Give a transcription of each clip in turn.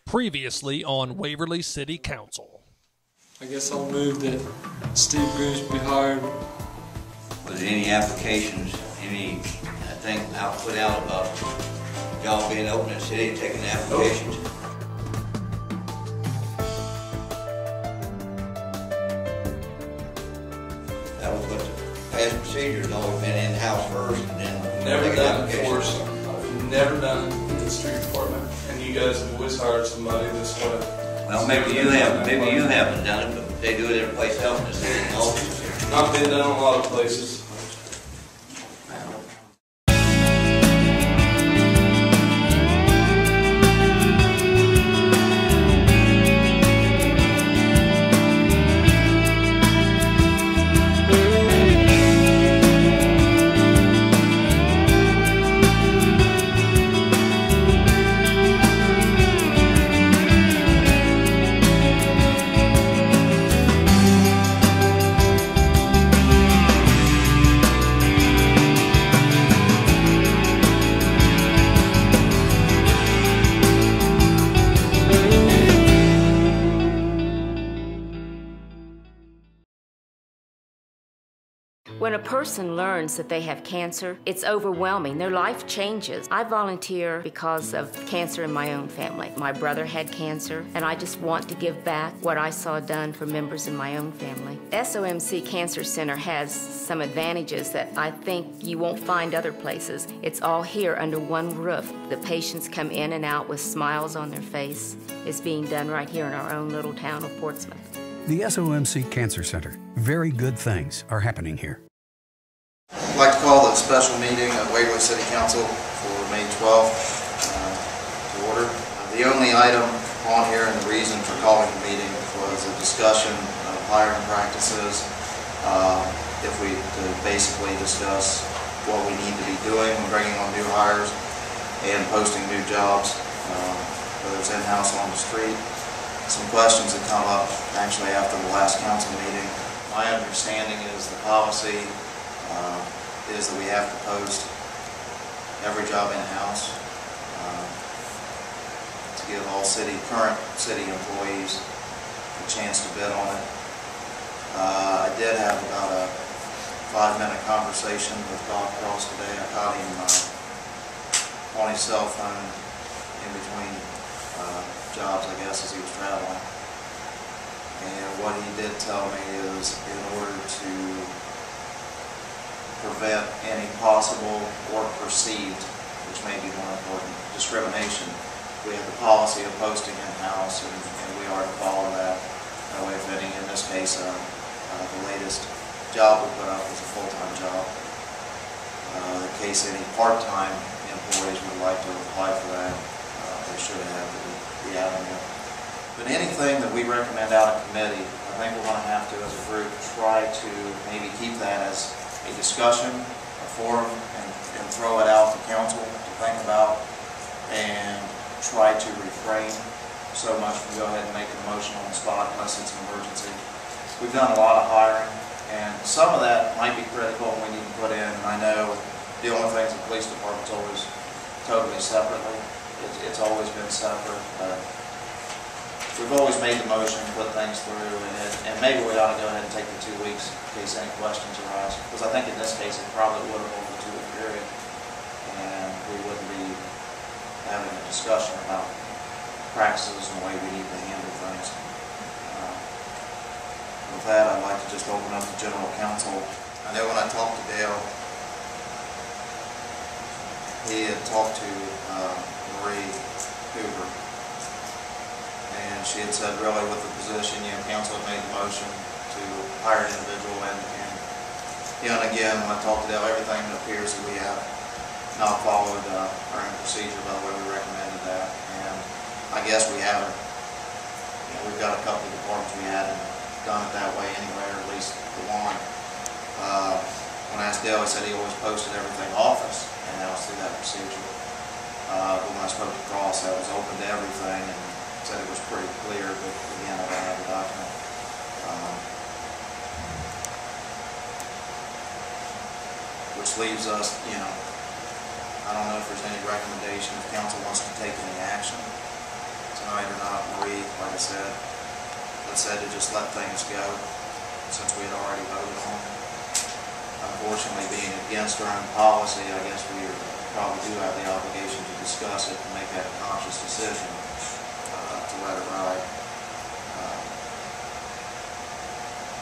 Previously on Waverly City Council. I guess I'll move that Steve Goose be hired. Was there any applications, anything put out about y'all being open in the city and taking the applications? That was what the past procedures always been in-house first and then Never done it before. I've never done it in the street department. And you guys have always hired somebody this way. Well, maybe you haven't done it, but they do it every place else in the city. I've been done a lot of places. When a person learns that they have cancer, it's overwhelming. Their life changes. I volunteer because of cancer in my own family. My brother had cancer, and I just want to give back what I saw done for members in my own family. SOMC Cancer Center has some advantages that I think you won't find other places. It's all here under one roof. The patients come in and out with smiles on their face. It's being done right here in our own little town of Portsmouth. The SOMC Cancer Center. Very good things are happening here. I'd like to call the special meeting of Waverly City Council for May 12th to order. The only item on here and the reason for calling the meeting was a discussion of hiring practices. To basically discuss what we need to be doing when bringing on new hires and posting new jobs, whether it's in-house or on the street. Some questions that come up actually after the last council meeting. My understanding is the policy is that we have to post every job in-house to give all current city employees a chance to bid on it. I did have about a 5-minute conversation with Bob Cross today. I caught him on his cell phone in between jobs, I guess, as he was traveling. And what he did tell me is in order to prevent any possible or perceived, which may be more important, discrimination, we have the policy of posting in-house, and we are to follow that. That way, if any, in this case, the latest job we put up was a full-time job. In case any part-time employees would like to apply for that, they should have the avenue. But anything that we recommend out of committee, I think we're going to have to, as a group, try to maybe keep that as a discussion, a forum, and throw it out to council to think about, and try to refrain so much from go ahead and make a motion on the spot unless it's an emergency. We've done a lot of hiring, and some of that might be critical and we need to put in. And I know dealing with things in the police department's always totally separately. It's always been separate, but we've always made the motion, put things through, and maybe we ought to go ahead and take the 2 weeks in case any questions arise. Because I think in this case it probably would have over the 2-week period, and we wouldn't be having a discussion about practices and the way we need to handle things. With that, I'd like to just open up the general council. I know when I talked to Dale, he had talked to Marie Hoover, and she had said really with the position, council had made the motion to hire an individual, and again, when I talked to Dale, everything appears that we have not followed our own procedure by the way we recommended that, and I guess we haven't. We've got a couple of departments we hadn't done it that way anyway, or at least the one. When I asked Dale, he said he always posted everything office in-house through that procedure. But when I spoke to Cross, that was open to everything, and said it was pretty clear, but again, I don't have the document. Which leaves us, I don't know if there's any recommendation if council wants to take any action tonight or like I said, to just let things go since we had already voted on it. Unfortunately, being against our own policy, I guess we probably do have the obligation to discuss it and make that conscious decision to let it ride.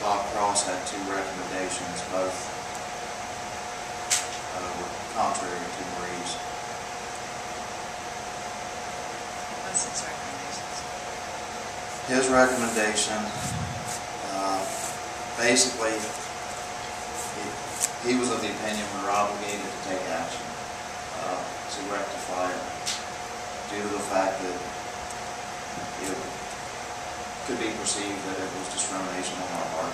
Bob Cross had 2 recommendations, both were contrary to Marie's. What's his recommendations? His recommendation, basically, he was of the opinion we're obligated to take action to rectify it due to the fact that it could be perceived that it was discrimination on our part.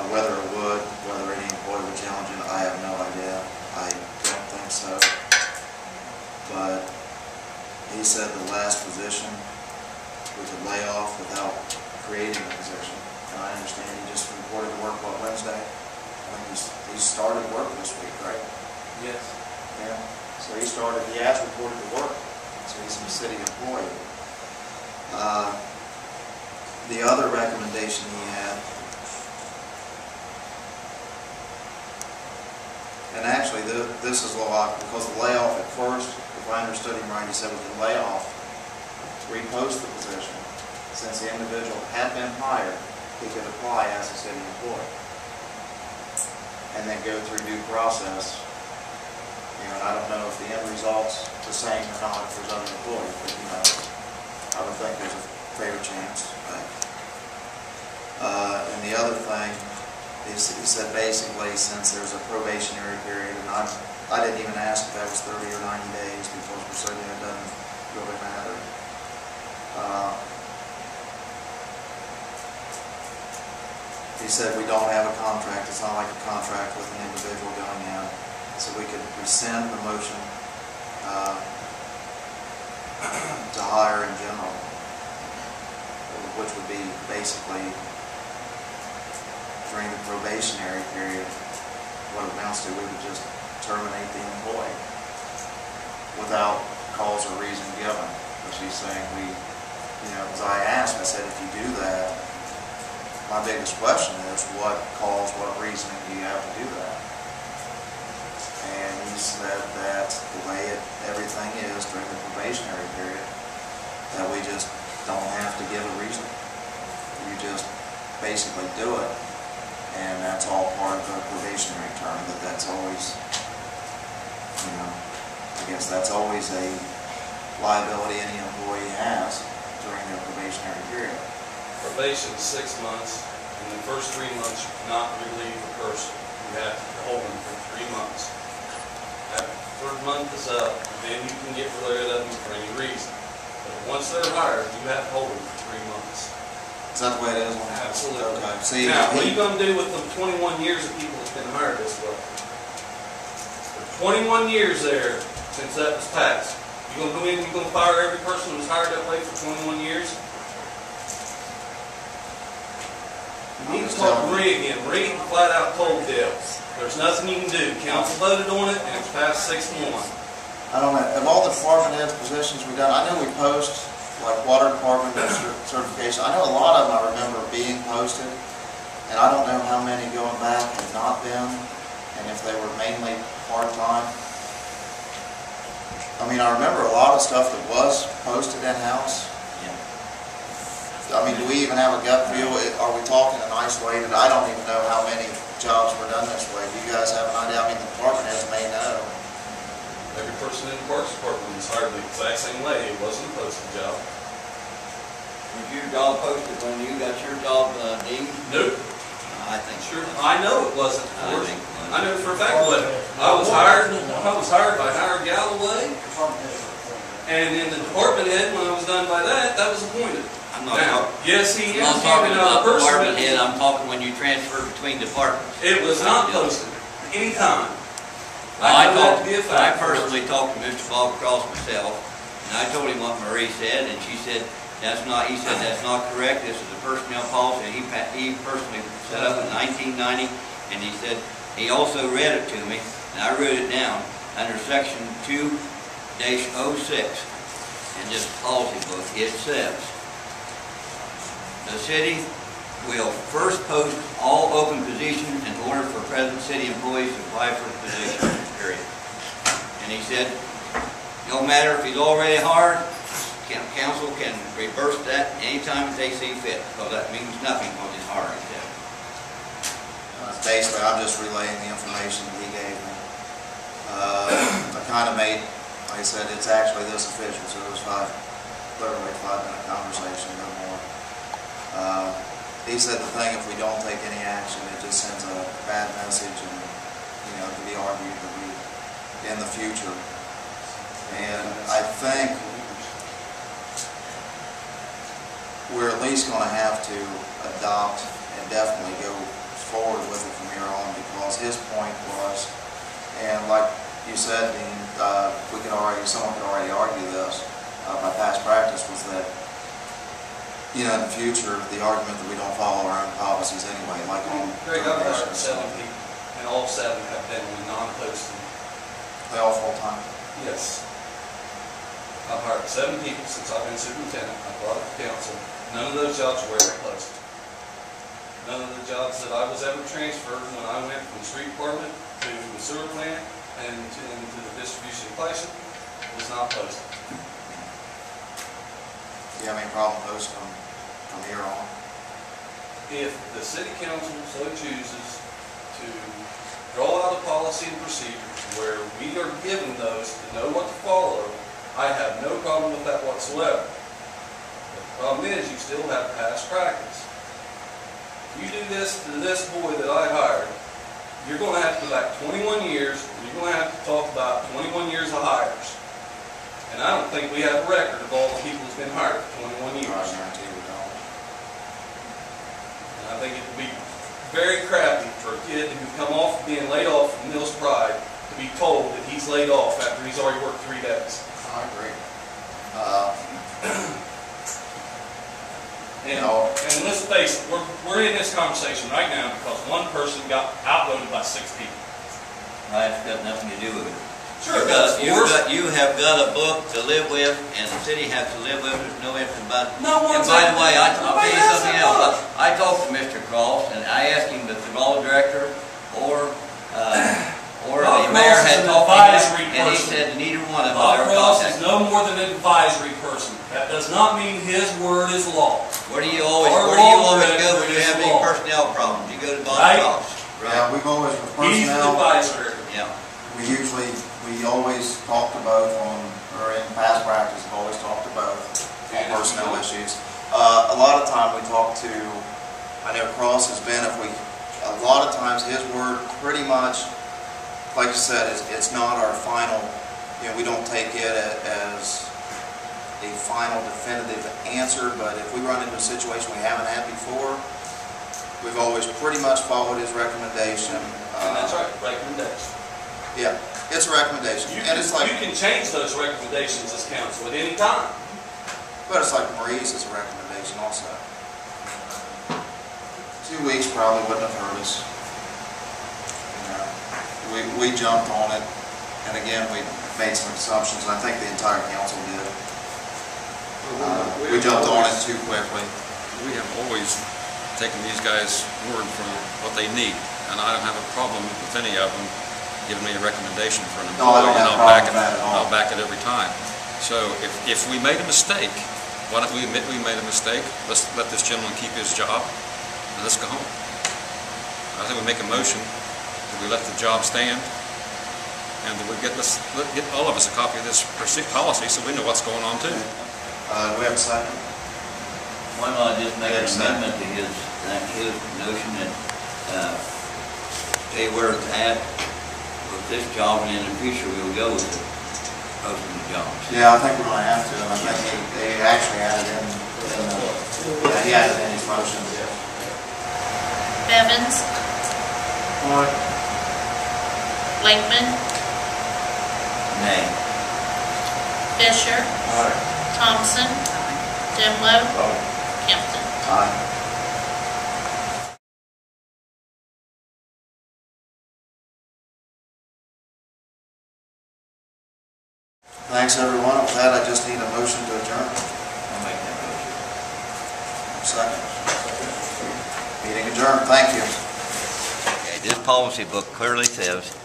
Whether it would, whether any employee would challenge it, I have no idea. I don't think so. But he said the last position was a layoff without creating a position. And I understand he just reported to work, what, Wednesday? I think he started work this week, right? Yes. Yeah. So he has reported to work. So he's a city employee. The other recommendation he had, and actually this is a little odd, because the layoff at first, if I understood him right, he said with the layoff, to repost the position, since the individual had been hired, he could apply as a city employee and then go through due process. You know, and I don't know if the end result's the same or not if there's other employees, but you know, I would think there's a fair chance. And the other thing is, he said basically, since there's a probationary period, and I didn't even ask if that was 30 or 90 days because we're certain it doesn't really matter. He said we don't have a contract. It's not like a contract with an individual going in. So we could rescind the motion to hire in general, which would be basically during the probationary period, what it amounts to, we would just terminate the employee without cause or reason given. Which he's saying as I asked, I said, if you do that, my biggest question is what cause, what reasoning do you have to do that? And he said that the way everything is during the probationary period, that we just don't have to give a reason. You just basically do it. And that's all part of the probationary term, that's always, I guess that's always a liability any employee has during their probationary period. Probation is 6 months. In the first 3 months, you cannot relieve a person. You have to hold them for 3 months. After the 3rd month is up, then you can get rid of them for any reason. But once they're hired, you have to hold them for 3 months. Is that the way it is? Absolutely. Okay. See, now, what are you going to do with the 21 years of people that's been hired this way? For 21 years there, since that was passed, you going to go in and you're going to fire every person who was hired that way for 21 years? You need to talk to Marie again. Marie flat out told Dale, there's nothing you can do. Council voted on it and it's passed 6-1. I don't know. Of all the department heads positions we've done, I know we post like water department certification. I know a lot of them I remember being posted, and I don't know how many going back have not been, and if they were mainly part-time. I mean, I remember a lot of stuff that was posted in-house. I mean, do we even have a gut feel? Are we talking an isolated? I don't even know how many jobs were done this way. Do you guys have an idea? I mean, the department heads may know. Every person in the Parks Department was hired the exact same way. It wasn't a posted job. Was your job posted when you got your job, Dean? Nope. I think Sure. I know it wasn't. I know for a fact what I was hired by Howard Galloway, and in the department head when I was done by that was appointed. I'm not talking. Yes, he is. I'm not talking about department head. I'm talking when you transfer between departments. It was not posted anytime. I personally talked to Mr. Bob Cross myself, and I told him what Marie said, and she said, he said that's not correct, this is a personnel policy he personally set up in 1990, and he said, he also read it to me, and I wrote it down, under section 2-06, in this policy book, it says, the city will first post all open positions in order for present city employees to apply for the position, period. And he said, no matter if he's already hired, council can reverse that anytime they see fit, because that means nothing on his hiring step. Basically, I'm just relaying the information that he gave me. I kind of made, like I said, it's actually this official, so it was literally a 5-minute conversation, no more. He said the thing, if we don't take any action, it just sends a bad message, and it can be argued that we in the future. And I think we're at least going to have to adopt and definitely go forward with it from here on, because his point was, and like you said, Dean, someone could already argue this by past practice, was that in the future, the argument that we don't follow our own policies anyway, like on Greg, I've hired 7 people, and all 7 have been non-posted. They all full-time? Yes. I've hired 7 people since I've been superintendent. I brought it to council. None of those jobs were ever posted. None of the jobs that I was ever transferred when I went from the street department to the sewer plant and to the distribution station was not posted. Do you have any problem posting them from here on? If the city council so chooses to draw out a policy and procedure where we are given those to know what to follow, I have no problem with that whatsoever. But the problem is, you still have past practice. If you do this to this boy that I hired, you're going to have to go back 21 years, and you're going to have to talk about 21 years of hires. And I don't think we have a record of all the people that's been hired for 21 years. I guarantee we don't. And I think it would be very crappy for a kid who come off being laid off from Mills Pride to be told that he's laid off after he's already worked 3 days. I agree. And let's face it, we're in this conversation right now because one person got outvoted by 6 people. That's got nothing to do with it. Sure, You have got a book to live with, and the city has to live with it. There's no ifs and buts. No and one's by the way, I'll tell you has something that else. book. I talked to Mr. Cross, and I asked him if the law director or Bob the mayor Cross is had an talked to him, advisory and he person. said neither one of them Bob ever Cross is contacted. no more than an advisory person. That does not mean his word is law. Where do you always Our go law when director you is have any law. personnel problems? You go to Bob Right. Cross. Yeah, we've always, with He's the personnel, advisor. Yeah. we always talk to both on, or in past practice, we've always talked to both on personnel issues. A lot of time we talk to, I know Cross has been, a lot of times his word pretty much, like you said, it's not our final, we don't take it as a final definitive answer, but if we run into a situation we haven't had before, we've always pretty much followed his recommendation. And that's right, recommendation. Yeah, it's a recommendation. You can change those recommendations as council at any time. But it's like Marie's is a recommendation also. 2 weeks probably wouldn't have hurt us. We jumped on it, and again, we made some assumptions, and I think the entire council did. We jumped on it too quickly. We have always taken these guys' word for what they need, and I don't have a problem with any of them giving me a recommendation for an No, I don't employee, and have a problem with that at all. I'll back it every time. So if we made a mistake, why don't we admit we made a mistake? Let's let this gentleman keep his job, and let's go home. I think we make a motion that we let the job stand, and that let's get all of us a copy of this policy so we know what's going on too. Do we have a second? Why not just make an amendment to his notion that, say where it's at with this job, and in the future we'll go with it, posting the jobs. Yeah, I think we're going to have to, and I think they actually added in, he added in his motion. Bevins, Blakeman, Nay. Fisher, Thompson, Demlow, Kempton. Aye. Thanks, everyone. With that, I just need a motion to adjourn. I'll make that motion. Second. Meeting adjourned. Thank you. Okay, this policy book clearly says,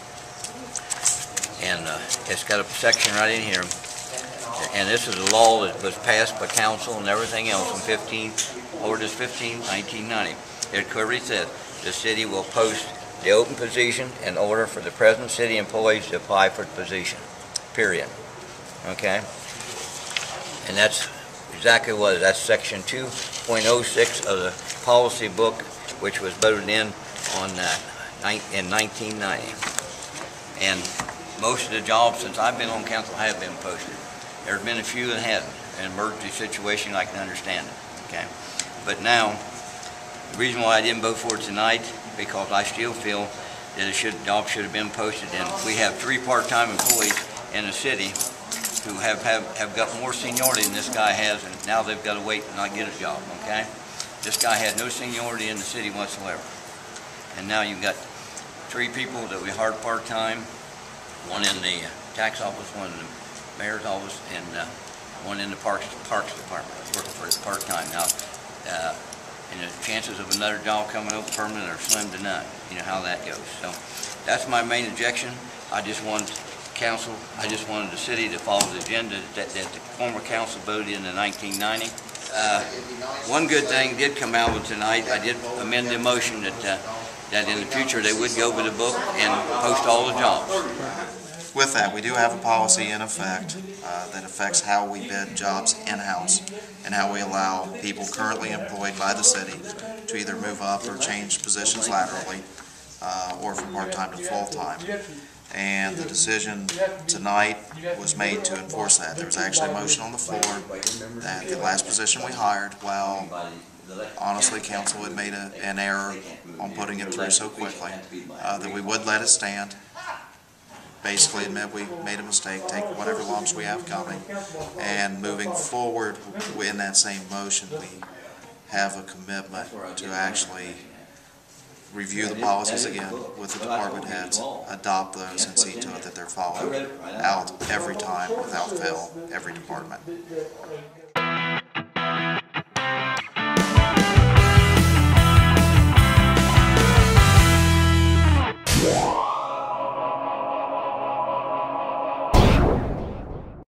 and it's got a section right in here, and this is a law that was passed by council and everything else on Ordinance 15, 1990. It clearly says the city will post the open position in order for the present city employees to apply for the position, period. Okay? And that's exactly what it is. That's section 2.06 of the policy book, which was voted in in 1990. And most of the jobs since I've been on council have been posted. There have been a few that hadn't. An emergency situation, I can understand it. Okay? But now, the reason why I didn't vote for it tonight, because I still feel that jobs should have been posted. And we have 3 part-time employees in the city who have got more seniority than this guy has, and now they've got to wait and not get a job. Okay? This guy had no seniority in the city whatsoever. And now you've got 3 people that we hired part-time, one in the tax office, one in the mayor's office, and one in the parks department, working for it part-time. Now, and the chances of another job coming up permanent are slim to none. You know how that goes. So that's my main objection. I just wanted the city to follow the agenda that the former council voted in 1990. One good thing did come out of tonight. I did amend the motion that in the future they would go over the book and post all the jobs. With that, we do have a policy in effect that affects how we bid jobs in-house and how we allow people currently employed by the city to either move up or change positions laterally or from part-time to full-time. And the decision tonight was made to enforce that. There was actually a motion on the floor that the last position we hired, while honestly council had made an error on putting it through so quickly, that we would let it stand. Basically admit we made a mistake, take whatever lumps we have coming, and moving forward in that same motion, we have a commitment to actually review the policies again with the department heads, adopt those, and see to it that they're followed out every time without fail, every department.